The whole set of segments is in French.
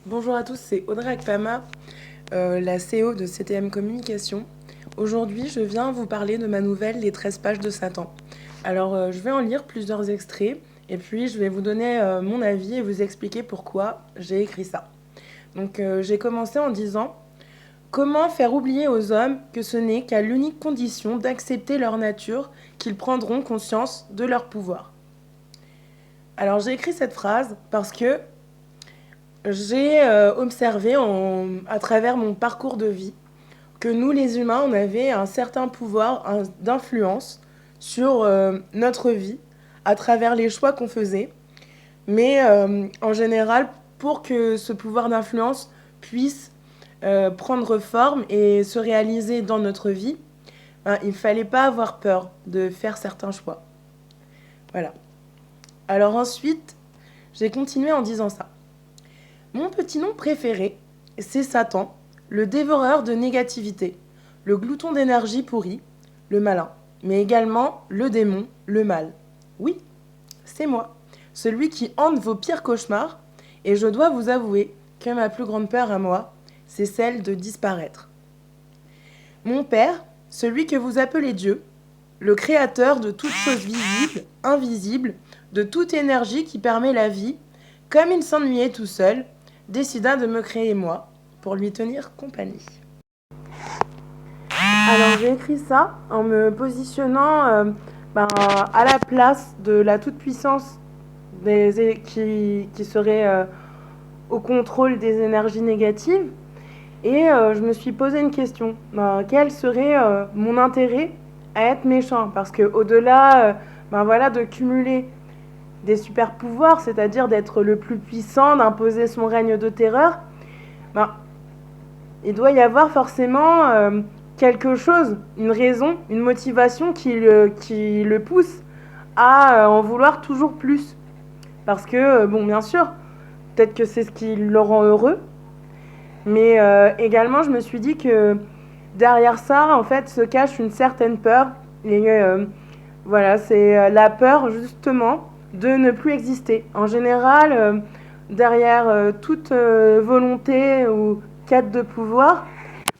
Bonjour à tous, c'est Audrey Akpama, la CEO de CTM Communication. Aujourd'hui, je viens vous parler de ma nouvelle Les 13 pages de Satan. Alors, je vais en lire plusieurs extraits et puis je vais vous donner mon avis et vous expliquer pourquoi j'ai écrit ça. Donc, j'ai commencé en disant: comment faire oublier aux hommes que ce n'est qu'à l'unique condition d'accepter leur nature qu'ils prendront conscience de leur pouvoir. Alors, j'ai écrit cette phrase parce que j'ai observé à travers mon parcours de vie que nous, les humains, on avait un certain pouvoir d'influence sur notre vie à travers les choix qu'on faisait. Mais en général, pour que ce pouvoir d'influence puisse prendre forme et se réaliser dans notre vie, hein, il ne fallait pas avoir peur de faire certains choix. Voilà. Alors ensuite, j'ai continué en disant ça. Mon petit nom préféré, c'est Satan, le dévoreur de négativité, le glouton d'énergie pourrie, le malin, mais également le démon, le mal. Oui, c'est moi, celui qui hante vos pires cauchemars, et je dois vous avouer que ma plus grande peur à moi, c'est celle de disparaître. Mon père, celui que vous appelez Dieu, le créateur de toutes choses visibles, invisibles, de toute énergie qui permet la vie, comme il s'ennuyait tout seul, décida de me créer moi pour lui tenir compagnie. Alors j'ai écrit ça en me positionnant à la place de la toute-puissance qui serait au contrôle des énergies négatives. Et je me suis posé une question. Quel serait mon intérêt à être méchant? Parce qu'au-delà de cumuler des super pouvoirs, c'est-à-dire d'être le plus puissant, d'imposer son règne de terreur, ben, il doit y avoir forcément quelque chose, une raison, une motivation qui le pousse à en vouloir toujours plus. Parce que, bon, bien sûr, peut-être que c'est ce qui le rend heureux, mais également, je me suis dit que derrière ça, en fait, se cache une certaine peur. Et voilà, c'est la peur, justement, de ne plus exister. En général, derrière toute volonté ou quête de pouvoir,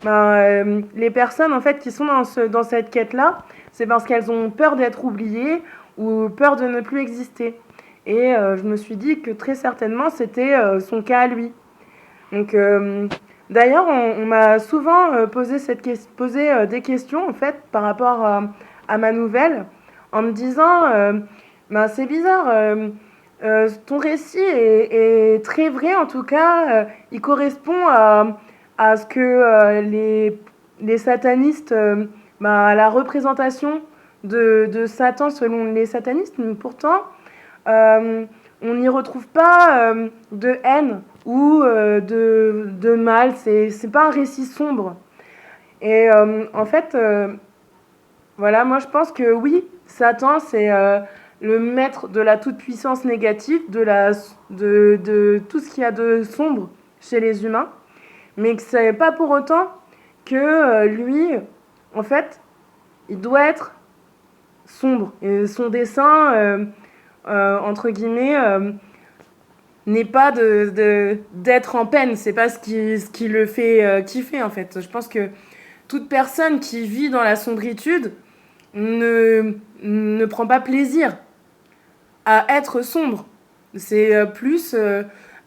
les personnes en fait qui sont dans cette quête-là, c'est parce qu'elles ont peur d'être oubliées ou peur de ne plus exister. Et je me suis dit que très certainement c'était son cas à lui. Donc d'ailleurs, on m'a souvent posé des questions en fait par rapport à ma nouvelle, en me disant c'est bizarre, ton récit est très vrai en tout cas, il correspond à ce que les satanistes, à la représentation de Satan selon les satanistes, mais pourtant on n'y retrouve pas de haine ou de mal, c'est pas un récit sombre. Et en fait, voilà, moi je pense que oui, Satan c'est le maître de la toute-puissance négative, de tout ce qu'il y a de sombre chez les humains, mais que c'est pas pour autant que lui, en fait, il doit être sombre. Et son dessin, entre guillemets, n'est pas d'être en peine. C'est pas ce qui le fait kiffer, en fait. Je pense que toute personne qui vit dans la sombritude ne prend pas plaisir à être sombre. C'est plus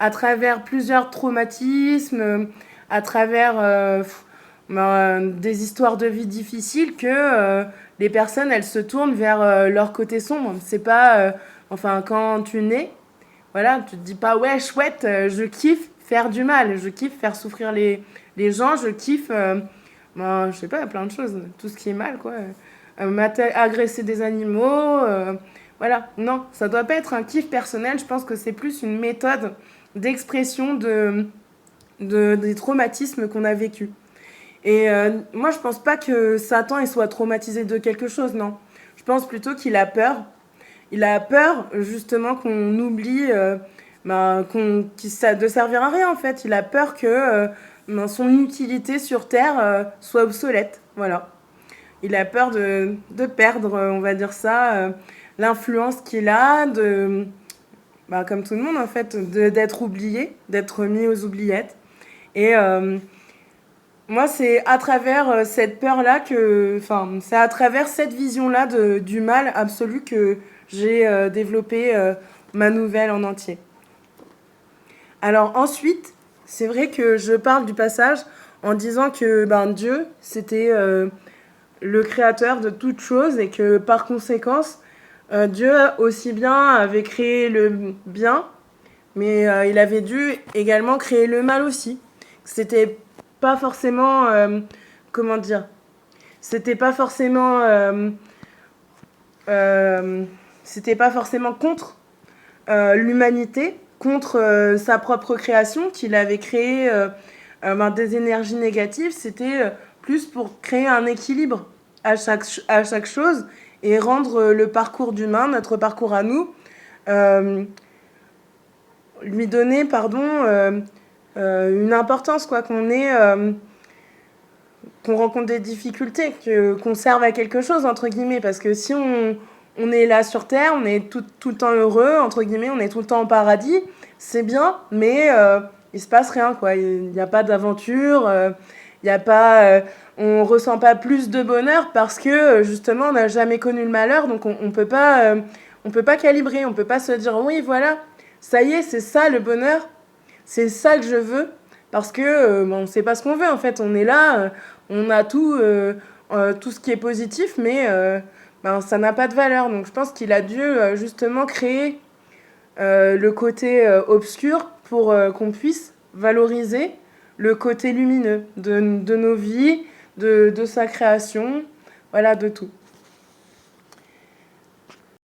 à travers plusieurs traumatismes, à travers des histoires de vie difficiles que les personnes elles se tournent vers leur côté sombre. C'est pas enfin quand tu nais, voilà, tu te dis pas ouais chouette, je kiffe faire du mal, je kiffe faire souffrir les gens, je kiffe je sais pas, plein de choses, tout ce qui est mal quoi. Agresser des animaux, voilà, non, ça doit pas être un kiff personnel, je pense que c'est plus une méthode d'expression des traumatismes qu'on a vécus. Et moi, je pense pas que Satan il soit traumatisé de quelque chose, non. Je pense plutôt qu'il a peur. Il a peur, justement, qu'on oublie de servir à rien, en fait. Il a peur que son utilité sur Terre soit obsolète. Voilà. Il a peur de perdre, on va dire ça, l'influence qu'il a, bah, comme tout le monde en fait, d'être oublié, d'être mis aux oubliettes. Et moi, c'est à travers cette peur-là que, enfin, c'est à travers cette vision-là du mal absolu que j'ai développé ma nouvelle en entier. Alors ensuite, c'est vrai que je parle du passage en disant que ben, Dieu, c'était le créateur de toutes choses et que par conséquence, Dieu aussi bien avait créé le bien, mais il avait dû également créer le mal aussi. C'était pas forcément, comment dire, c'était pas forcément, euh, c'était pas forcément contre l'humanité, contre sa propre création, qu'il avait créé ben, des énergies négatives. C'était plus pour créer un équilibre à chaque chose et rendre le parcours d'humain, notre parcours à nous, euh, lui donner, pardon, une importance, quoi, qu'on rencontre des difficultés, qu'on serve à quelque chose, entre guillemets, parce que si on est là sur Terre, on est tout le temps heureux, entre guillemets, on est tout le temps en paradis, c'est bien, mais il se passe rien, quoi. Il n'y a pas d'aventure, il y a pas, on ressent pas plus de bonheur parce que justement on n'a jamais connu le malheur, donc on peut pas calibrer, on peut pas se dire oui voilà, ça y est, c'est ça le bonheur, c'est ça que je veux, parce que on ne sait pas ce qu'on veut en fait, on est là, on a tout ce qui est positif, mais ben, ça n'a pas de valeur. Donc je pense qu'il a dû justement créer le côté obscur pour qu'on puisse valoriser le côté lumineux de nos vies, de sa création, voilà, de tout.